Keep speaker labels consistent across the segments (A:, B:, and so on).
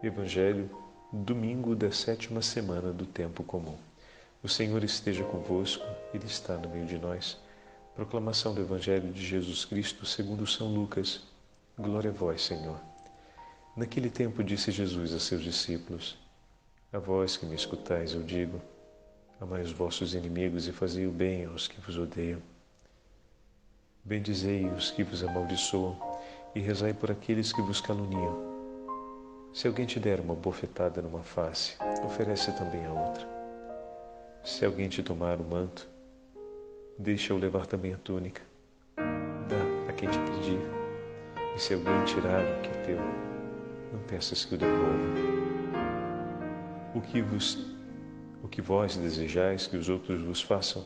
A: Evangelho, domingo da 7ª semana do tempo comum. O Senhor esteja convosco, Ele está no meio de nós. Proclamação do Evangelho de Jesus Cristo segundo São Lucas. Glória a vós, Senhor. Naquele tempo disse Jesus a seus discípulos: A vós que me escutais eu digo, amai os vossos inimigos e fazei o bem aos que vos odeiam. Bendizei os que vos amaldiçoam e rezai por aqueles que vos caluniam. Se alguém te der uma bofetada numa face, oferece também a outra. Se alguém te tomar o manto, deixa-o levar também a túnica. Dá a quem te pedir. E se alguém tirar o que é teu, não peças que o devolva. O que vós desejais que os outros vos façam,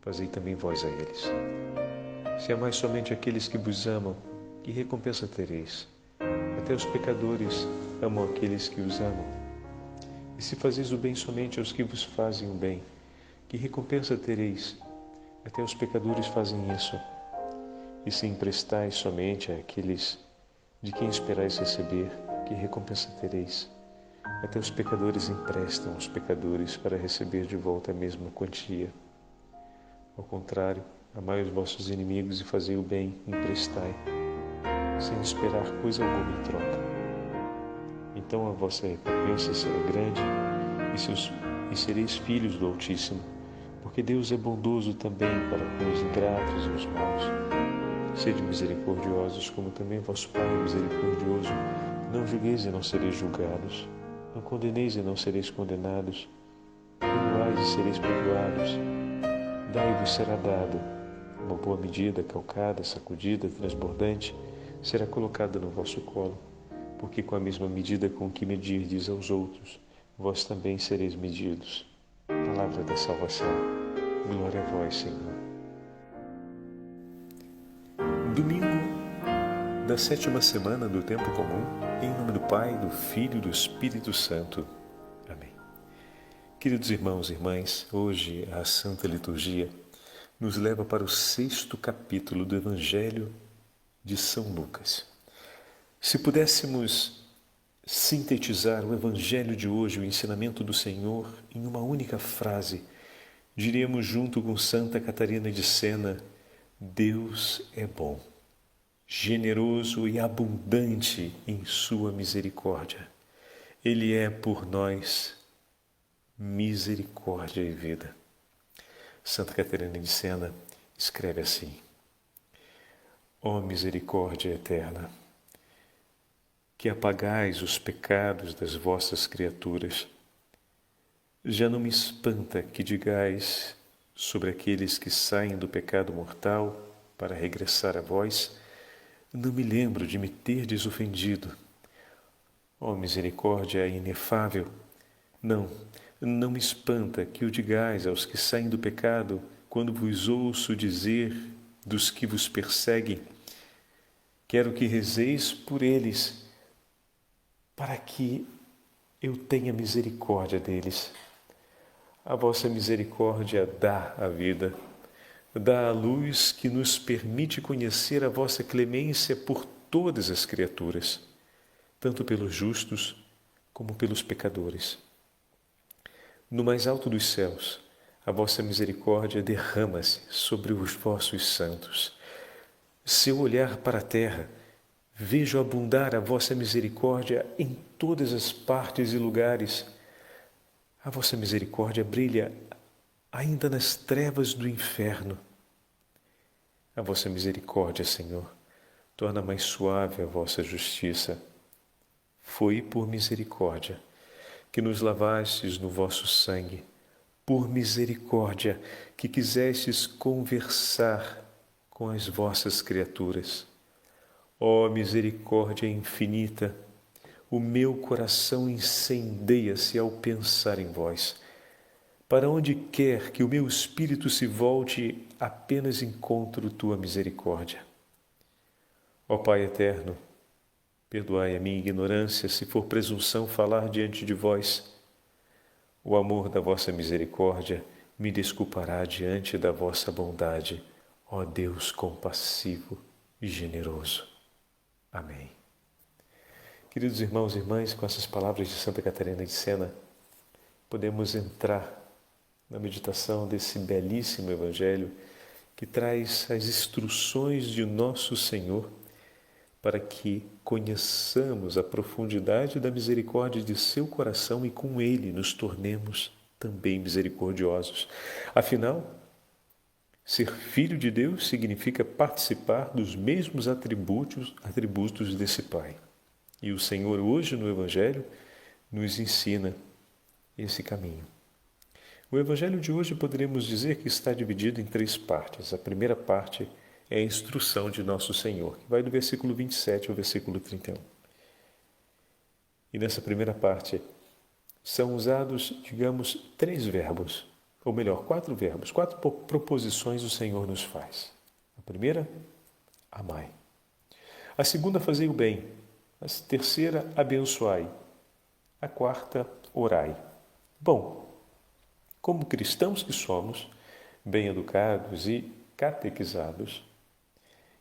A: fazei também vós a eles. Se amais somente aqueles que vos amam, que recompensa tereis? Até os pecadores amam aqueles que os amam. E se fazeis o bem somente aos que vos fazem o bem, que recompensa tereis? Até os pecadores fazem isso. E se emprestais somente àqueles de quem esperais receber, que recompensa tereis? Até os pecadores emprestam aos pecadores para receber de volta a mesma quantia. Ao contrário, amai os vossos inimigos e fazei o bem, emprestai, sem esperar coisa alguma em troca. Então a vossa recompensa será grande e sereis filhos do Altíssimo, porque Deus é bondoso também para com os ingratos e os maus. Sede misericordiosos, como também vosso Pai é misericordioso. Não julgueis e não sereis julgados. Não condeneis e não sereis condenados. Perdoai e sereis perdoados. Dai e vos será dado. Uma boa medida, calcada, sacudida, transbordante, será colocada no vosso colo, porque com a mesma medida com que medirdes aos outros, vós também sereis medidos. Palavra da salvação. Glória a vós, Senhor. Domingo da 7ª semana do tempo comum, em nome do Pai, do Filho e do Espírito Santo. Amém. Queridos irmãos e irmãs, hoje a Santa Liturgia nos leva para o 6º capítulo do Evangelho de São Lucas. Se pudéssemos sintetizar o Evangelho de hoje, o ensinamento do Senhor, em uma única frase, diríamos junto com Santa Catarina de Sena: Deus é bom, generoso e abundante em sua misericórdia. Ele é por nós misericórdia e vida. Santa Catarina de Sena escreve assim: Ó misericórdia eterna, que apagais os pecados das vossas criaturas, já não me espanta que digais sobre aqueles que saem do pecado mortal para regressar a vós: não me lembro de me terdes ofendido. Ó misericórdia inefável, não me espanta que o digais aos que saem do pecado, quando vos ouço dizer dos que vos perseguem: quero que rezeis por eles, para que eu tenha misericórdia deles. A vossa misericórdia dá a vida, dá a luz que nos permite conhecer a vossa clemência por todas as criaturas, tanto pelos justos como pelos pecadores. No mais alto dos céus, a vossa misericórdia derrama-se sobre os vossos santos. Se eu olhar para a terra, vejo abundar a vossa misericórdia em todas as partes e lugares. A vossa misericórdia brilha ainda nas trevas do inferno. A vossa misericórdia, Senhor, torna mais suave a vossa justiça. Foi por misericórdia que nos lavastes no vosso sangue, por misericórdia que quisestes conversar com as vossas criaturas. Ó misericórdia infinita, o meu coração incendeia-se ao pensar em vós. Para onde quer que o meu espírito se volte, apenas encontro tua misericórdia. Ó Pai eterno, perdoai a minha ignorância se for presunção falar diante de vós. O amor da vossa misericórdia me desculpará diante da vossa bondade, ó Deus compassivo e generoso. Amém. Queridos irmãos e irmãs, com essas palavras de Santa Catarina de Sena, podemos entrar na meditação desse belíssimo Evangelho que traz as instruções de nosso Senhor para que conheçamos a profundidade da misericórdia de seu coração e com ele nos tornemos também misericordiosos. Afinal, ser filho de Deus significa participar dos mesmos atributos desse Pai. E o Senhor hoje no Evangelho nos ensina esse caminho. O Evangelho de hoje poderíamos dizer que está dividido em 3 partes. A primeira parte é a instrução de nosso Senhor, que vai do versículo 27 ao versículo 31. E nessa primeira parte são usados, digamos, 3 verbos, ou melhor, 4 verbos, 4 proposições o Senhor nos faz. A primeira, amai. A segunda, fazei o bem. A terceira, abençoai. A quarta, orai. Bom, como cristãos que somos, bem educados e catequizados,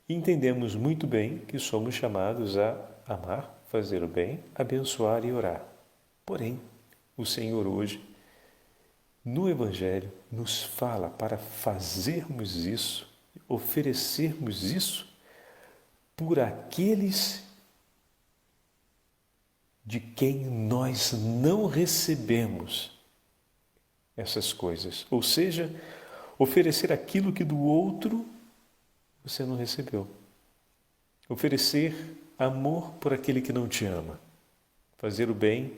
A: entendemos muito bem que somos chamados a amar, fazer o bem, abençoar e orar. Porém, o Senhor hoje, no Evangelho, nos fala para fazermos isso, oferecermos isso por aqueles de quem nós não recebemos essas coisas. Ou seja, oferecer aquilo que do outro você não recebeu. Oferecer amor por aquele que não te ama. Fazer o bem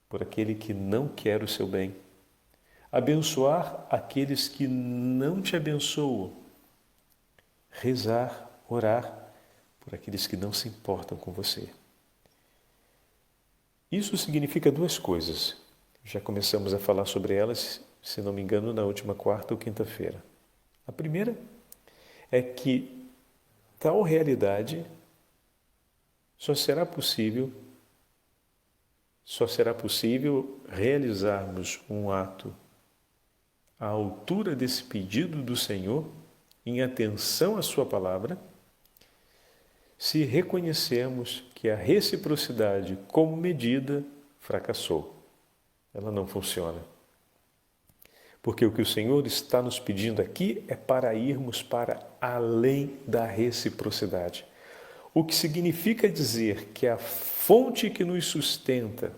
A: por aquele que não quer o seu bem. Abençoar aqueles que não te abençoam. Rezar, orar por aqueles que não se importam com você. Isso significa 2 coisas. Já começamos a falar sobre elas, se não me engano, na última quarta ou quinta-feira. A primeira é que tal realidade só será possível realizarmos um ato à altura desse pedido do Senhor, em atenção à sua palavra, se reconhecermos que a reciprocidade como medida fracassou. Ela não funciona. Porque o que o Senhor está nos pedindo aqui é para irmos para além da reciprocidade. O que significa dizer que a fonte que nos sustenta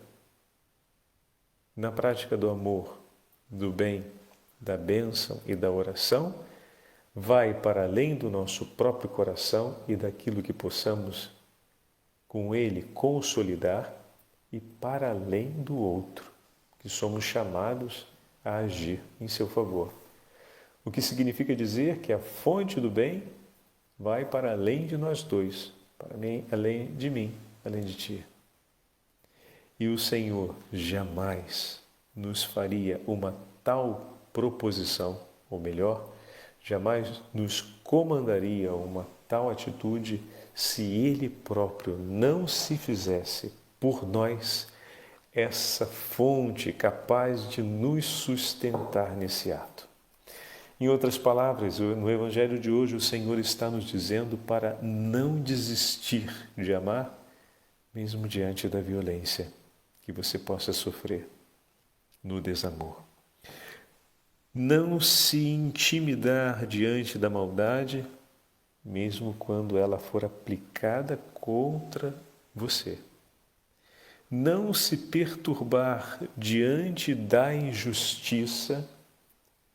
A: na prática do amor, do bem, da bênção e da oração vai para além do nosso próprio coração e daquilo que possamos com ele consolidar e para além do outro, que somos chamados a agir em seu favor. O que significa dizer que a fonte do bem vai para além de nós dois, para mim, além de mim, além de ti. E o Senhor jamais nos faria uma tal proposição, ou melhor, jamais nos comandaria uma tal atitude se Ele próprio não se fizesse por nós essa fonte capaz de nos sustentar nesse ato. Em outras palavras, no Evangelho de hoje, o Senhor está nos dizendo para não desistir de amar, mesmo diante da violência que você possa sofrer no desamor. Não se intimidar diante da maldade, mesmo quando ela for aplicada contra você. Não se perturbar diante da injustiça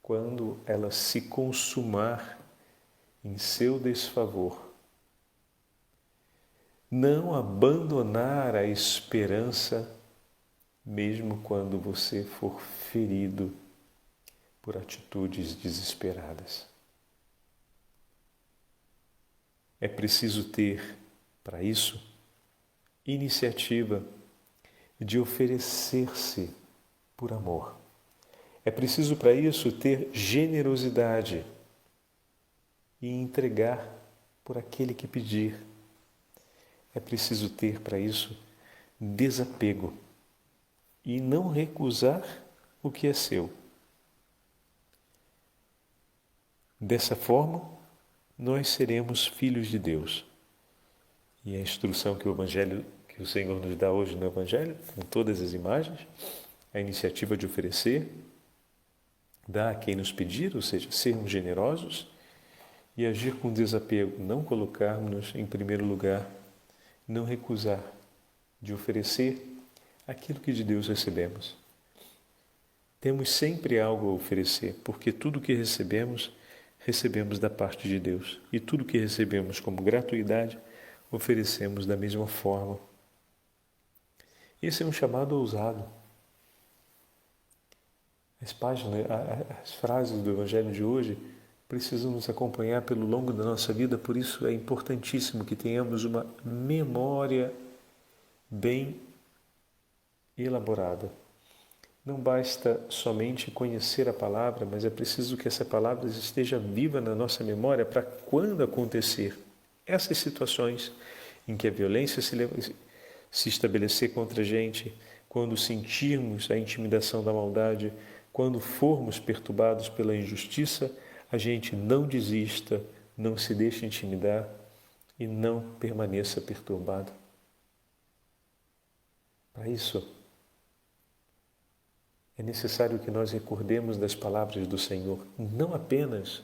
A: quando ela se consumar em seu desfavor. Não abandonar a esperança, mesmo quando você for ferido por atitudes desesperadas. É preciso ter, para isso, iniciativa de oferecer-se por amor. É preciso, para isso, ter generosidade e entregar por aquele que pedir. É preciso ter, para isso, desapego e não recusar o que é seu. Dessa forma, nós seremos filhos de Deus. E a instrução que o que o Senhor nos dá hoje no Evangelho, com todas as imagens, a iniciativa de oferecer, dar a quem nos pedir, ou seja, sermos generosos e agir com desapego, não colocarmos em primeiro lugar, não recusar de oferecer aquilo que de Deus recebemos. Temos sempre algo a oferecer, porque tudo que recebemos, recebemos da parte de Deus. E tudo que recebemos como gratuidade, oferecemos da mesma forma. Esse é um chamado ousado. As frases do Evangelho de hoje precisam nos acompanhar pelo longo da nossa vida, por isso é importantíssimo que tenhamos uma memória bem elaborada. Não basta somente conhecer a palavra, mas é preciso que essa palavra esteja viva na nossa memória para quando acontecer essas situações em que a violência se estabelecer contra a gente, quando sentirmos a intimidação da maldade, quando formos perturbados pela injustiça, a gente não desista, não se deixe intimidar e não permaneça perturbado. Para isso, é necessário que nós recordemos das palavras do Senhor, não apenas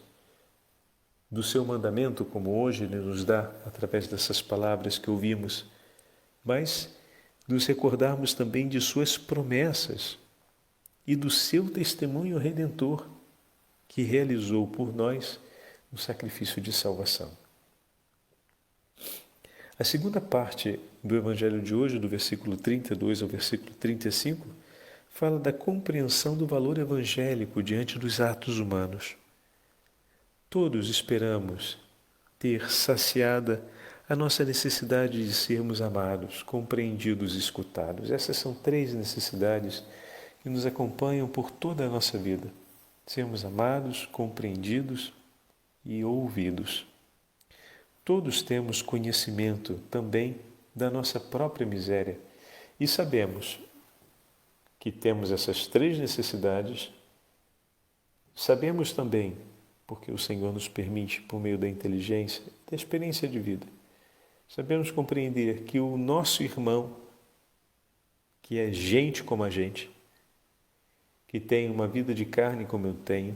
A: do seu mandamento, como hoje Ele nos dá através dessas palavras que ouvimos, mas nos recordarmos também de suas promessas e do seu testemunho redentor que realizou por nós o sacrifício de salvação. A segunda parte do Evangelho de hoje, do versículo 32 ao versículo 35, fala da compreensão do valor evangélico diante dos atos humanos. Todos esperamos ter saciada a nossa necessidade de sermos amados, compreendidos e escutados. Essas são 3 necessidades que nos acompanham por toda a nossa vida. Sermos amados, compreendidos e ouvidos. Todos temos conhecimento também da nossa própria miséria e sabemos que temos essas 3 necessidades. Sabemos também, porque o Senhor nos permite, por meio da inteligência, da experiência de vida, sabemos compreender que o nosso irmão, que é gente como a gente, que tem uma vida de carne como eu tenho,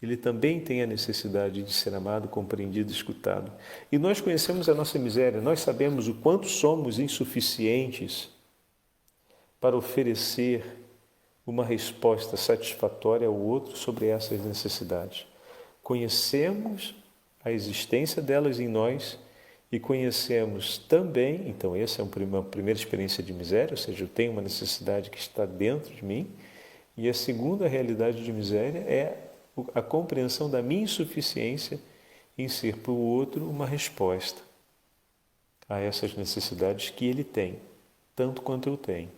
A: ele também tem a necessidade de ser amado, compreendido, escutado. E nós conhecemos a nossa miséria, nós sabemos o quanto somos insuficientes para oferecer uma resposta satisfatória ao outro sobre essas necessidades. Conhecemos a existência delas em nós e conhecemos também, então essa é uma primeira experiência de miséria, ou seja, eu tenho uma necessidade que está dentro de mim, e a segunda realidade de miséria é a compreensão da minha insuficiência em ser para o outro uma resposta a essas necessidades que ele tem, tanto quanto eu tenho.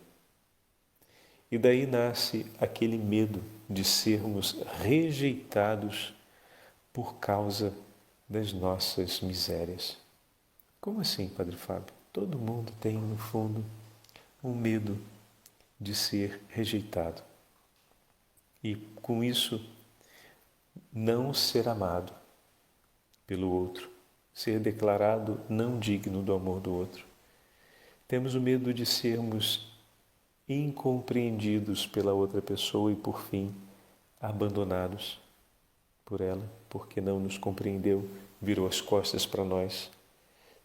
A: E daí nasce aquele medo de sermos rejeitados por causa das nossas misérias. Como assim, Padre Fábio? Todo mundo tem, no fundo, um medo de ser rejeitado. E, com isso, não ser amado pelo outro, ser declarado não digno do amor do outro. Temos o medo de sermos incompreendidos pela outra pessoa e, por fim, abandonados por ela, porque não nos compreendeu, virou as costas para nós.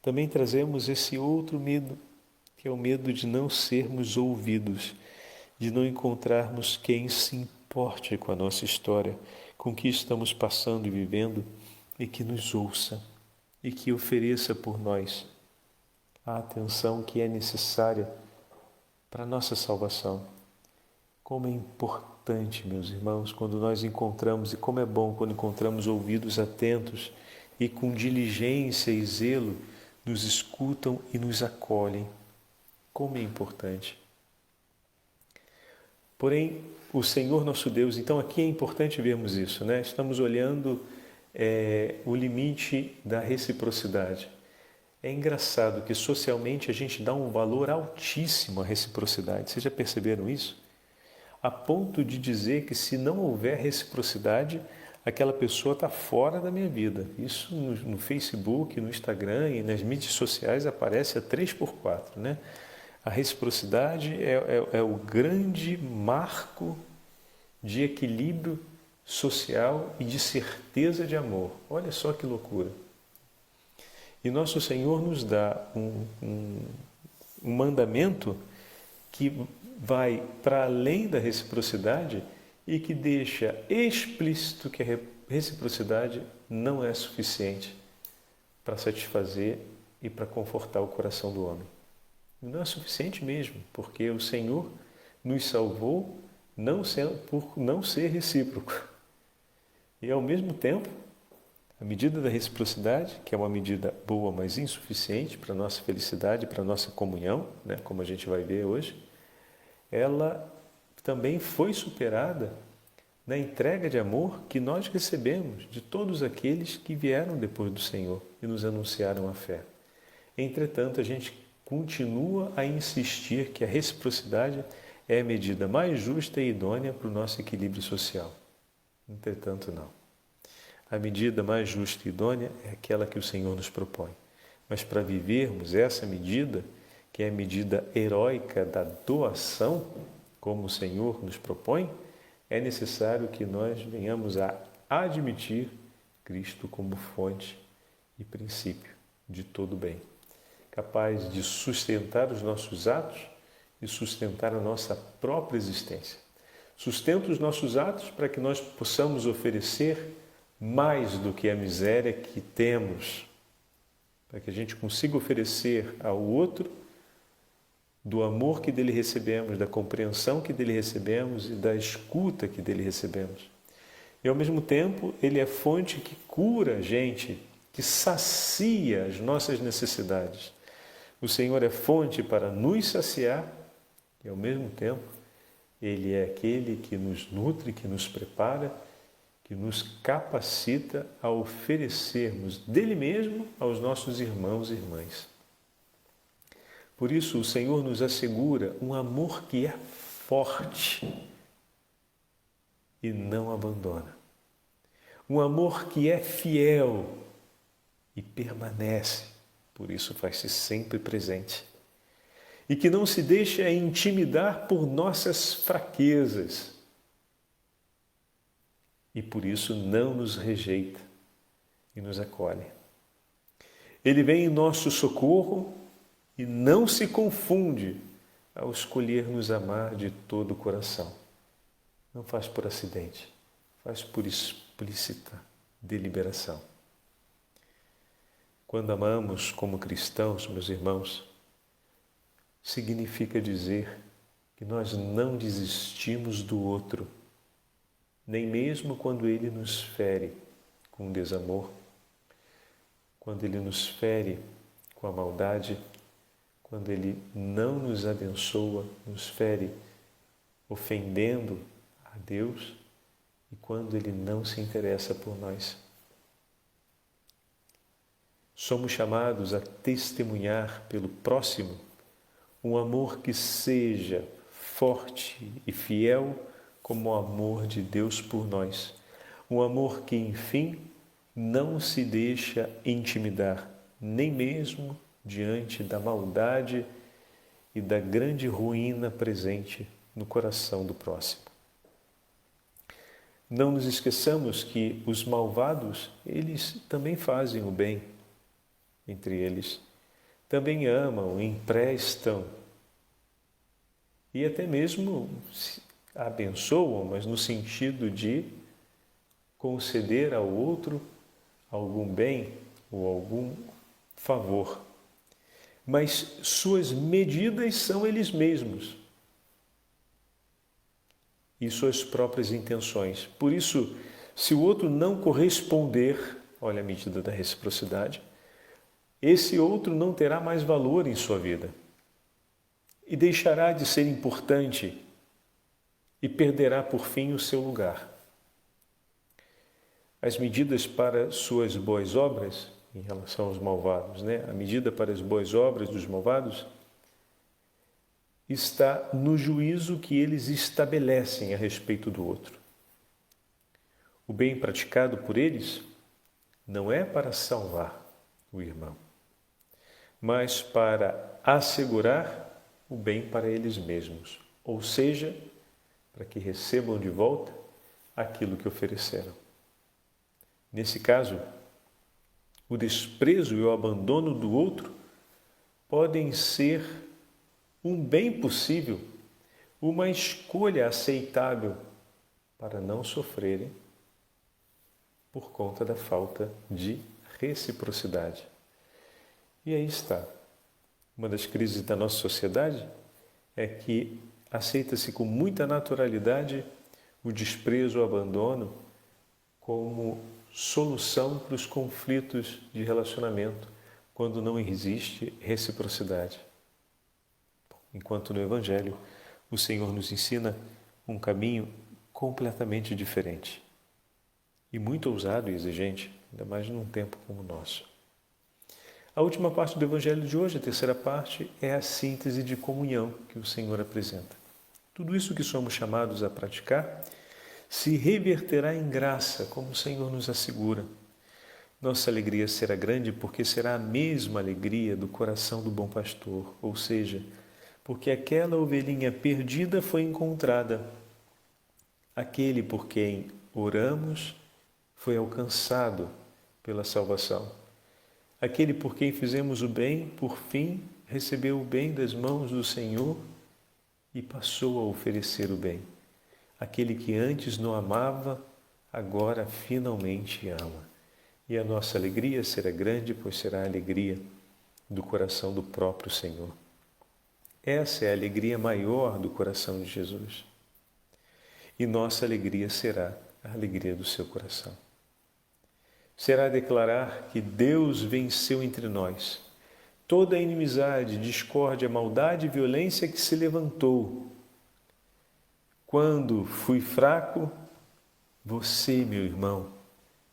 A: Também trazemos esse outro medo, que é o medo de não sermos ouvidos, de não encontrarmos quem se importe com a nossa história, com o que estamos passando e vivendo, e que nos ouça e que ofereça por nós a atenção que é necessária para a nossa salvação. Como é importante, meus irmãos, quando nós encontramos, e como é bom quando encontramos ouvidos atentos e com diligência e zelo nos escutam e nos acolhem. Como é importante. Porém, o Senhor nosso Deus, então aqui é importante vermos isso, né? Estamos olhando o limite da reciprocidade. É engraçado que socialmente a gente dá um valor altíssimo à reciprocidade. Vocês já perceberam isso? A ponto de dizer que se não houver reciprocidade, aquela pessoa está fora da minha vida. Isso no Facebook, no Instagram e nas mídias sociais aparece a 3x4, né? A reciprocidade é o grande marco de equilíbrio social e de certeza de amor. Olha só que loucura. E nosso Senhor nos dá um mandamento que vai para além da reciprocidade e que deixa explícito que a reciprocidade não é suficiente para satisfazer e para confortar o coração do homem. Não é suficiente mesmo, porque o Senhor nos salvou por não ser recíproco. E ao mesmo tempo, a medida da reciprocidade, que é uma medida boa, mas insuficiente para a nossa felicidade, para a nossa comunhão, né, como a gente vai ver hoje, ela também foi superada na entrega de amor que nós recebemos de todos aqueles que vieram depois do Senhor e nos anunciaram a fé. Entretanto, a gente continua a insistir que a reciprocidade é a medida mais justa e idônea para o nosso equilíbrio social. Entretanto, não. A medida mais justa e idônea é aquela que o Senhor nos propõe. Mas para vivermos essa medida, que é a medida heróica da doação, como o Senhor nos propõe, é necessário que nós venhamos a admitir Cristo como fonte e princípio de todo bem, capaz de sustentar os nossos atos e sustentar a nossa própria existência. Sustenta os nossos atos para que nós possamos oferecer mais do que a miséria que temos, para que a gente consiga oferecer ao outro do amor que dele recebemos, da compreensão que dele recebemos e da escuta que dele recebemos. E ao mesmo tempo, ele é fonte que cura a gente, que sacia as nossas necessidades. O Senhor é fonte para nos saciar e ao mesmo tempo ele é aquele que nos nutre, que nos prepara, que nos capacita a oferecermos dele mesmo aos nossos irmãos e irmãs. Por isso, o Senhor nos assegura um amor que é forte e não abandona. Um amor que é fiel e permanece, por isso faz-se sempre presente. E que não se deixa intimidar por nossas fraquezas. E por isso não nos rejeita e nos acolhe. Ele vem em nosso socorro e não se confunde ao escolher nos amar de todo o coração. Não faz por acidente, faz por explícita deliberação. Quando amamos como cristãos, meus irmãos, significa dizer que nós não desistimos do outro, nem mesmo quando ele nos fere com desamor, quando ele nos fere com a maldade, quando ele não nos abençoa, nos fere ofendendo a Deus e quando ele não se interessa por nós. Somos chamados a testemunhar pelo próximo um amor que seja forte e fiel como o amor de Deus por nós. Um amor que, enfim, não se deixa intimidar, nem mesmo diante da maldade e da grande ruína presente no coração do próximo. Não nos esqueçamos que os malvados, eles também fazem o bem entre eles, também amam, emprestam e até mesmo abençoam, mas no sentido de conceder ao outro algum bem ou algum favor. Mas suas medidas são eles mesmos e suas próprias intenções. Por isso, se o outro não corresponder, olha a medida da reciprocidade, esse outro não terá mais valor em sua vida e deixará de ser importante e perderá por fim o seu lugar. As medidas para suas boas obras, em relação aos malvados, a medida para as boas obras dos malvados está no juízo que eles estabelecem a respeito do outro. O bem praticado por eles não é para salvar o irmão, mas para assegurar o bem para eles mesmos, ou seja, para que recebam de volta aquilo que ofereceram. Nesse caso, o desprezo e o abandono do outro podem ser um bem possível, uma escolha aceitável para não sofrerem por conta da falta de reciprocidade. E aí está. Uma das crises da nossa sociedade é que aceita-se com muita naturalidade o desprezo, o abandono como solução para os conflitos de relacionamento, quando não existe reciprocidade. Enquanto no Evangelho o Senhor nos ensina um caminho completamente diferente e muito ousado e exigente, ainda mais num tempo como o nosso. A última parte do Evangelho de hoje, a terceira parte, é a síntese de comunhão que o Senhor apresenta. Tudo isso que somos chamados a praticar se reverterá em graça, como o Senhor nos assegura. Nossa alegria será grande porque será a mesma alegria do coração do bom pastor, ou seja, porque aquela ovelhinha perdida foi encontrada. Aquele por quem oramos foi alcançado pela salvação. Aquele por quem fizemos o bem, por fim, recebeu o bem das mãos do Senhor e passou a oferecer o bem. Aquele que antes não amava, agora finalmente ama. E a nossa alegria será grande, pois será a alegria do coração do próprio Senhor. Essa é a alegria maior do coração de Jesus. E nossa alegria será a alegria do seu coração. Será declarar que Deus venceu entre nós toda a inimizade, discórdia, maldade e violência que se levantou. Quando fui fraco, você, meu irmão,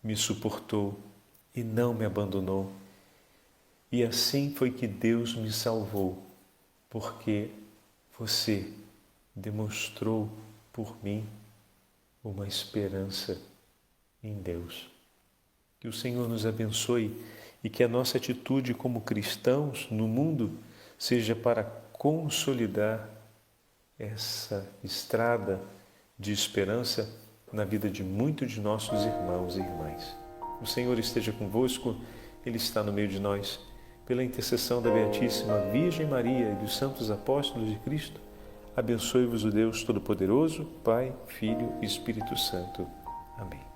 A: me suportou e não me abandonou. E assim foi que Deus me salvou, porque você demonstrou por mim uma esperança em Deus. Que o Senhor nos abençoe e que a nossa atitude como cristãos no mundo seja para consolidar essa estrada de esperança na vida de muitos de nossos irmãos e irmãs. O Senhor esteja convosco, Ele está no meio de nós. Pela intercessão da Beatíssima Virgem Maria e dos santos apóstolos de Cristo, abençoe-vos o Deus Todo-Poderoso, Pai, Filho e Espírito Santo. Amém.